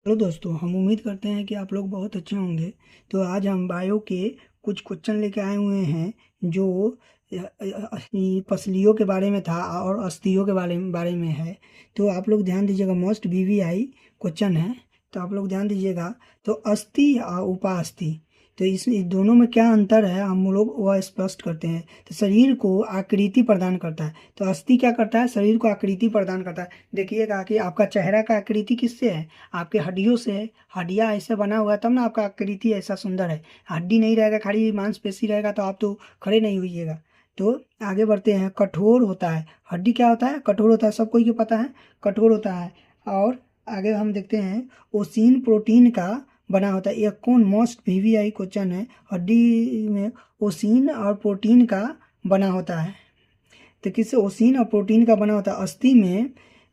Hello दोस्तों, हम उम्मीद करते हैं कि आप लोग बहुत अच्छे होंगे। तो आज हम बायो के कुछ क्वेश्चन लेके आए हुए हैं जो पसलियों के बारे में था और अस्थियों के बारे में है। तो आप लोग ध्यान दीजिएगा, मोस्ट वीवीआई क्वेश्चन है, तो आप लोग ध्यान दीजिएगा। तो अस्थि और उपास्थि, तो इस दोनों में क्या अंतर है हम लोग वह स्पष्ट करते हैं। तो शरीर को आकृति प्रदान करता है, तो अस्थि क्या करता है, शरीर को आकृति प्रदान करता है। देखिएगा कि आपका चेहरा का आकृति किससे है, आपके हड्डियों से है। हड्डियाँ ऐसे बना हुआ है तब ना आपका आकृति ऐसा सुंदर है। हड्डी नहीं रहेगा, खाली मांसपेशी रहेगा तो आप तो खड़े नहीं होइएगा। तो आगे बढ़ते हैं। कठोर होता है, हड्डी क्या होता है, कठोर होता है, सब कोई को पता है कठोर होता है। और आगे हम देखते हैं, ओसिन प्रोटीन का बना होता है। यह कौन मोस्ट वीवीआई क्वेश्चन है। हड्डी में ओसिन और प्रोटीन का बना होता है। तो किससे ओसिन और प्रोटीन का बना होता है।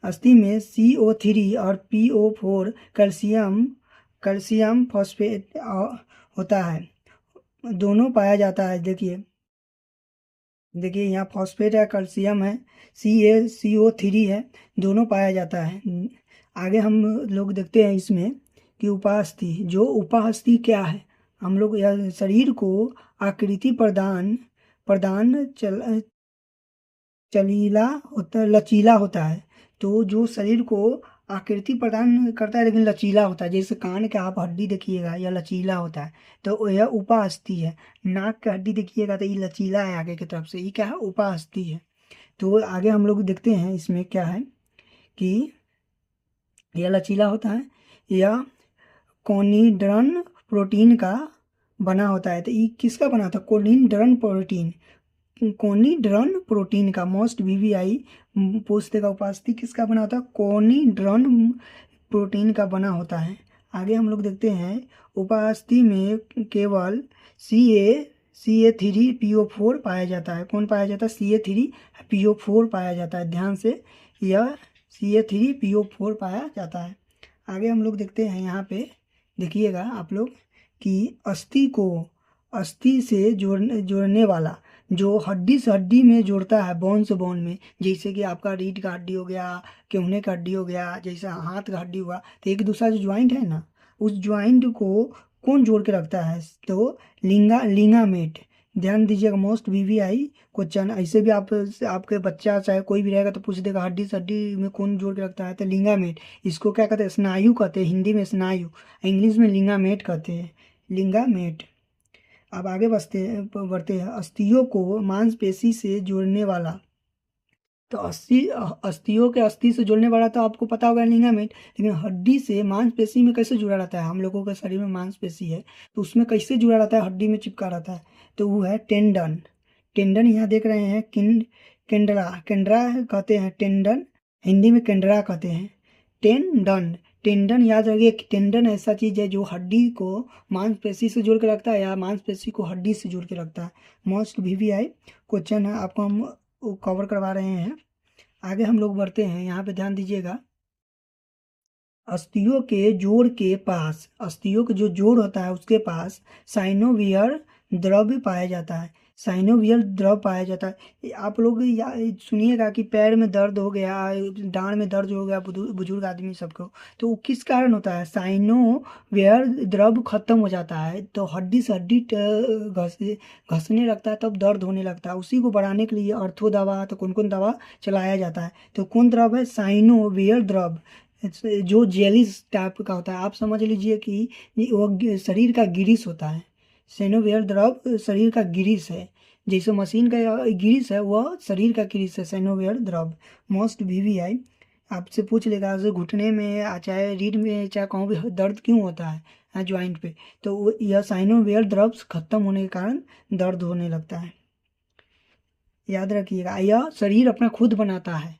अस्थि में CO3 और PO4 कैल्शियम कैल्शियम फॉस्फेट होता है, दोनों पाया जाता है। देखिए यहाँ फॉस्फेट है, कैल्शियम है, CO3 है, दोनों पाया जाता है। आगे हम लोग देखते हैं इसमें कि उपास्थि, जो उपास्थि क्या है। हम लोग यह शरीर को आकृति प्रदान प्रदान चल चलीला होता है, लचीला होता है। तो जो शरीर को आकृति प्रदान करता है लेकिन लचीला होता है, जैसे कान का आप हड्डी देखिएगा यह लचीला होता है, तो यह उपास्थि है। नाक का हड्डी देखिएगा तो ये लचीला है आगे की तरफ से, ये क्या है, उपास्थि है। तो आगे हम लोग देखते हैं इसमें क्या है कि यह लचीला होता है, यह कोनिड्रन प्रोटीन का बना होता है। तो ये किसका बना था, कोनिड्रन प्रोटीन का। मोस्ट वीवीआई पूछते का उपास्थि किसका बना होता है, कोनिड्रन प्रोटीन का बना होता है। आगे हम लोग देखते हैं, उपास्थि में केवल CA3PO4 पाया जाता है। कौन पाया जाता है, CA3PO4 पाया जाता है। ध्यान से, यह CA3PO4 पाया जाता है। आगे हम लोग देखते हैं, यहाँ पे देखिएगा आप लोग कि अस्थि को अस्थि से जोड़ने वाला, जो हड्डी से हड्डी में जोड़ता है, बोन से बोन में, जैसे कि आपका रीढ़ का हड्डी हो गया, केहूने का हड्डी हो गया, जैसे हाथ का हड्डी हुआ, तो एक दूसरा जो ज्वाइंट है ना, उस ज्वाइंट को कौन जोड़ के रखता है, तो लिंगामेट। ध्यान दीजिएगा, मोस्ट वीवीआई क्वेश्चन। ऐसे भी आपके बच्चा चाहे कोई भी रहेगा तो पूछ देगा हड्डी से हड्डी में कौन जोड़ के रखता है, तो लिंगामेट। इसको क्या कहते हैं, स्नायु कहते हैं, हिंदी में स्नायु, इंग्लिश में लिंगामेट कहते हैं, लिंगामेट। अब आगे बढ़ते हैं। अस्थियों को मांसपेशी से जोड़ने वाला, तो अस्थियों के अस्थि से जोड़ने वाला तो आपको पता होगा लिगामेंट, लेकिन हड्डी से मांसपेशी में कैसे जुड़ा रहता है। हम लोगों के शरीर में मांसपेशी है तो उसमें कैसे जुड़ा रहता है, हड्डी में चिपका रहता है, तो वो है टेंडन। टेंडन यहाँ देख रहे हैं, केंड्रा केंड्रा कहते हैं टेंडन, हिंदी में केंड्रा कहते हैं। टेंडन टेंडन याद रखिए कि टेंडन ऐसा चीज है जो हड्डी को मांसपेशी से जोड़ के रखता है या मांसपेशी को हड्डी से जोड़ के रखता है। मोस्ट वीवीआई क्वेश्चन है, आपको हम कवर करवा रहे हैं। आगे हम लोग बढ़ते हैं, यहाँ पे ध्यान दीजिएगा। अस्थियों के जोड़ के पास, अस्थियों का जो जोड़ होता है उसके पास साइनोवियर द्रव्य पाया जाता है। साइनोवियर द्रव पाया जाता है। आप लोग सुनिएगा कि पैर में दर्द हो गया, डांड में दर्द हो गया बुजुर्ग आदमी सबको, तो वो किस कारण होता है, साइनोवियर द्रव खत्म हो जाता है, तो हड्डी से हड्डी घसने लगता है, तब दर्द होने लगता है। उसी को बढ़ाने के लिए अर्थो दवा, तो कौन कौन दवा चलाया जाता है, तो कौन द्रव है, साइनोवियर द्रव, जो जेलिस टाइप का होता है। आप समझ लीजिए कि वो शरीर का गिरीस होता है। सेनोवियर द्रव शरीर का गिरीस है, जैसे मशीन का गिरीस है वह शरीर का गिरीस है, सेनोवियर द्रव। मोस्ट वीवीआई आपसे पूछ लेगा, जैसे घुटने में चाहे रीढ़ में चाहे कहूँ भी दर्द क्यों होता है ज्वाइंट पे, तो यह साइनोवियर द्रव खत्म होने के कारण दर्द होने लगता है। याद रखिएगा, यह शरीर अपना खुद बनाता है।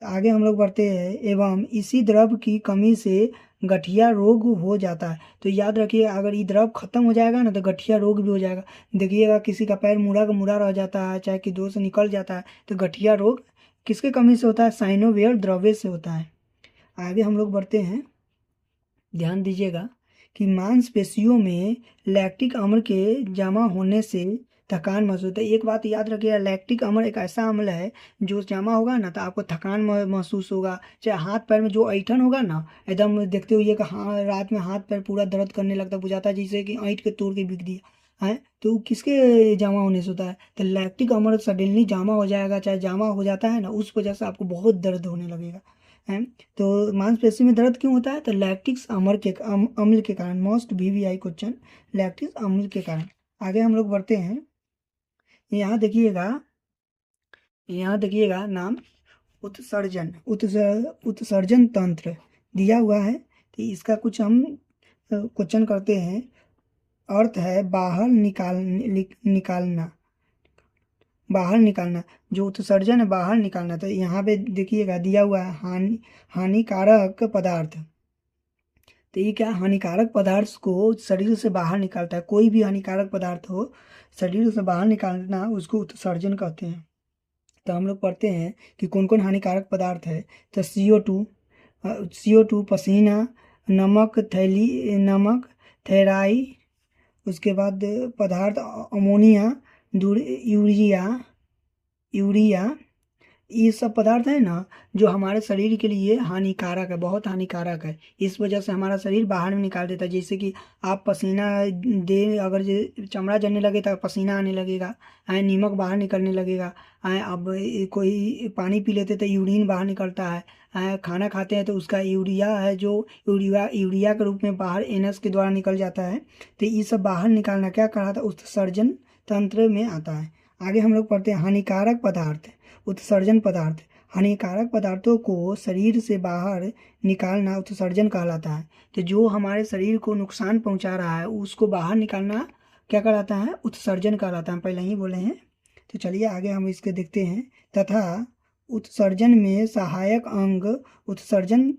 आगे हम लोग बढ़ते हैं, एवं इसी द्रव की कमी से गठिया रोग हो जाता है। तो याद रखिए, अगर ये द्रव खत्म हो जाएगा ना तो गठिया रोग भी हो जाएगा। देखिएगा किसी का पैर मुड़ा का मुड़ा रह जाता है, चाहे कि दो से निकल जाता है, तो गठिया रोग किसके कमी से होता है, साइनोवियर द्रव्य से होता है। आगे हम लोग बढ़ते हैं, ध्यान दीजिएगा कि मांसपेशियों में लैक्टिक अम्ल के जमा होने से थकान महसूस होता है। एक बात याद रखिएगा, लैक्टिक अम्ल एक ऐसा अम्ल है जो जमा होगा ना तो आपको थकान महसूस होगा, चाहे हाथ पैर में जो ऐंठन होगा ना, एकदम देखते हुए कि हाँ रात में हाथ पैर पूरा दर्द करने लगता, बुझाता है जैसे कि ऐंठ के तोड़ के बिक दिया है। तो किसके जमा होने से होता है? तो लैक्टिक अम्ल सडनली जमा हो जाएगा, चाहे जमा हो जाता है ना, उस वजह से आपको बहुत दर्द होने लगेगा है। तो मांसपेशी में दर्द क्यों होता है? तो लैक्टिक अम्ल के कारण। मोस्ट वीवीआई क्वेश्चन, लैक्टिक अम्ल के कारण। आगे हम लोग बढ़ते हैं। यहाँ देखिएगा, यहाँ देखिएगा नाम उत्सर्जन तंत्र दिया हुआ है। तो इसका कुछ हम क्वेश्चन करते हैं। अर्थ है बाहर निकालना, बाहर निकालना। जो उत्सर्जन है बाहर निकालना। तो यहाँ पे देखिएगा दिया हुआ है हानिकारक पदार्थ। तो ये क्या, हानिकारक पदार्थ को शरीर से बाहर निकालता है। कोई भी हानिकारक पदार्थ हो शरीर से बाहर निकालना, उसको उत्सर्जन कहते हैं। तो हम लोग पढ़ते हैं कि कौन कौन हानिकारक पदार्थ है। तो CO2 पसीना, नमक थेराई, उसके बाद पदार्थ अमोनिया, यूरिया, ये सब पदार्थ है ना जो हमारे शरीर के लिए हानिकारक है, बहुत हानिकारक है। इस वजह से हमारा शरीर बाहर में निकाल देता है। जैसे कि आप पसीना दे, अगर चमड़ा जलने लगे तो पसीना आने लगेगा, नमक बाहर निकलने लगेगा। अब कोई पानी पी लेते तो यूरिन बाहर निकलता है। खाना खाते हैं तो उसका यूरिया है जो यूरिया के रूप में बाहर एनस के द्वारा निकल जाता है। तो ये सब बाहर निकालना क्या कहा था, उत्सर्जन तंत्र में आता है। आगे हम लोग पढ़ते हैं हानिकारक पदार्थ, उत्सर्जन पदार्थ। हानिकारक पदार्थों को शरीर से बाहर निकालना उत्सर्जन कहलाता है। तो जो हमारे शरीर को नुकसान पहुंचा रहा है उसको बाहर निकालना क्या कहलाता है, उत्सर्जन कहलाता है। हम पहले ही बोले हैं। तो चलिए आगे हम इसके देखते हैं। तथा उत्सर्जन में सहायक अंग उत्सर्जन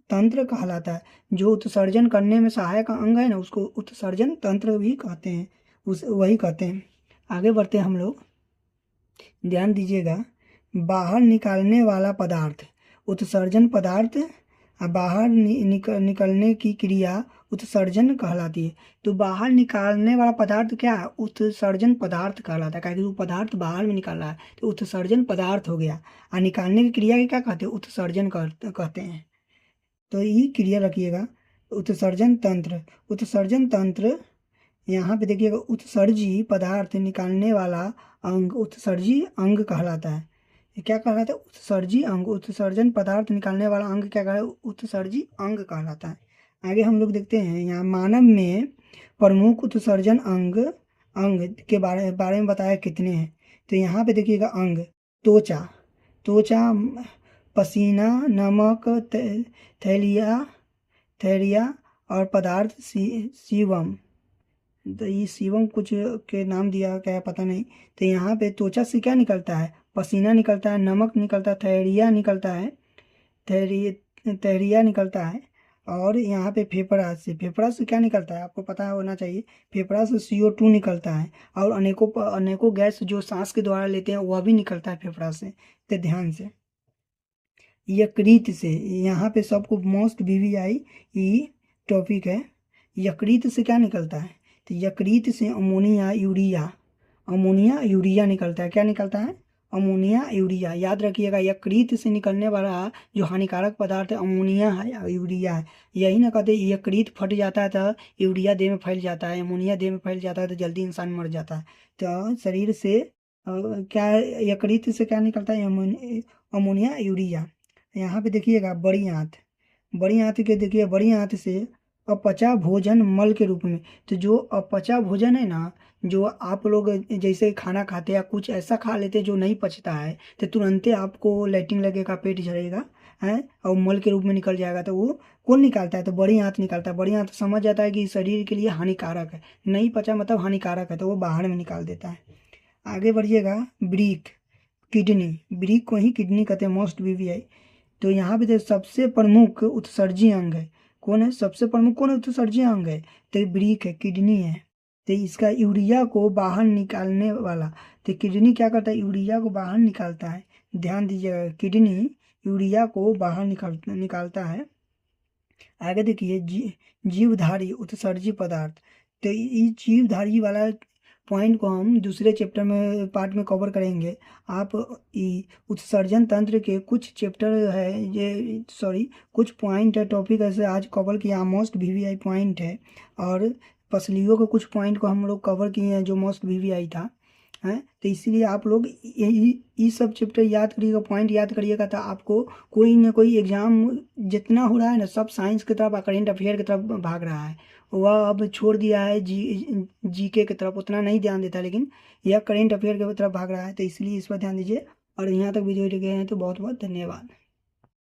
तंत्र कहलाता है। जो उत्सर्जन करने में सहायक अंग है ना, उसको उत्सर्जन तंत्र भी कहते हैं, वही कहते हैं। आगे बढ़ते हैं हम लोग, ध्यान दीजिएगा। बाहर निकालने वाला पदार्थ उत्सर्जन पदार्थ, बाहर निकलने की क्रिया उत्सर्जन कहलाती है। तो बाहर निकालने वाला पदार्थ क्या है, उत्सर्जन पदार्थ कहलाता है। क्योंकि वो पदार्थ बाहर में निकाल रहा है तो उत्सर्जन पदार्थ हो गया। और निकालने की क्रिया के क्या कहते हैं, उत्सर्जन कहते हैं। तो ये क्रिया रखिएगा। उत्सर्जन तंत्र यहाँ पे देखिएगा, उत्सर्जी पदार्थ निकालने वाला अंग उत्सर्जी अंग कहलाता है। क्या कहलाता है, उत्सर्जी अंग। उत्सर्जन पदार्थ निकालने वाला अंग क्या कहलाता है, उत्सर्जी अंग कहलाता है। आगे हम लोग देखते हैं, यहाँ मानव में प्रमुख उत्सर्जन अंग के बारे में बताया कितने हैं। तो यहाँ पे देखिएगा अंग, त्वचा, पसीना, नमक, थैलिया और पदार्थ सीवम। तो ये सीवम कुछ के नाम दिया क्या है पता नहीं। तो यहाँ पे त्वचा से क्या निकलता है, पसीना निकलता है, नमक निकलता है, थैलिया निकलता है। और यहाँ पे फेफड़ा से क्या निकलता है, आपको पता होना चाहिए। फेफड़ा से CO2 निकलता है। और अनेकों गैस जो सांस के द्वारा लेते हैं वह भी निकलता है फेफड़ा से। तो ध्यान से, यकृत से, यहाँ पे सबको मोस्ट VVI ई टॉपिक है। यकृत से क्या निकलता है, तो यकृत से अमोनिया यूरिया निकलता है। क्या निकलता है, अमोनिया यूरिया। याद रखिएगा, यकृत से निकलने वाला जो हानिकारक पदार्थ है अमोनिया है, यूरिया है। यही ना कहते यकृत फट जाता है तो यूरिया देह में फैल जाता है, अमोनिया देह में फैल जाता है तो जल्दी इंसान मर जाता है। तो शरीर से क्या, यकृत से क्या निकलता है, अमोनिया यूरिया। यहाँ पे देखिएगा बड़ी आंत के देखिए, बड़ी आंत से अपचा भोजन मल के रूप में। तो जो अपचा भोजन है ना, जो आप लोग जैसे खाना खाते हैं, कुछ ऐसा खा लेते हैं जो नहीं पचता है, तो तुरंत आपको लैट्रिन लगेगा, पेट झड़ेगा है और मल के रूप में निकल जाएगा। तो वो कौन निकालता है, तो बड़ी आंत निकालता है। बड़ी आंत समझ जाता है कि शरीर के लिए हानिकारक है, नहीं पचा मतलब हानिकारक है, तो वो बाहर में निकाल देता है। आगे बढ़िएगा, ब्रीक को ही किडनी कहते हैं, मोस्ट VVI। तो यहाँ पे सबसे प्रमुख उत्सर्जी अंग है, कौन है, सबसे प्रमुख कौन उत्सर्जी अंग है, तो ब्रीक है, किडनी है। तो इसका यूरिया को बाहर निकालने वाला, तो किडनी क्या करता है, यूरिया को बाहर निकालता है। ध्यान दीजिएगा, किडनी यूरिया को बाहर निकालता है। आगे देखिए, जीवधारी उत्सर्जी पदार्थ। तो ये जीवधारी वाला पॉइंट को हम दूसरे चैप्टर में पार्ट में कवर करेंगे। आप उत्सर्जन तंत्र के कुछ चैप्टर है ये कुछ पॉइंट है, टॉपिक ऐसे आज कवर किया, मोस्ट वीवीआई पॉइंट है, और पसलियों के कुछ पॉइंट को हम लोग कवर किए हैं जो मोस्ट वीवीआई था है। तो इसीलिए आप लोग ये सब चैप्टर याद करिएगा, पॉइंट याद करिएगा, तो आपको कोई ना कोई एग्जाम जितना हो रहा है ना सब साइंस की तरफ, करेंट अफेयर की तरफ भाग रहा है। वह अब छोड़ दिया है जीके की तरफ, उतना नहीं ध्यान देता, लेकिन यह करेंट अफेयर की तरफ भाग रहा है। तो इसलिए इस पर ध्यान दीजिए। और यहाँ तक वीडियो गए हैं तो बहुत बहुत धन्यवाद।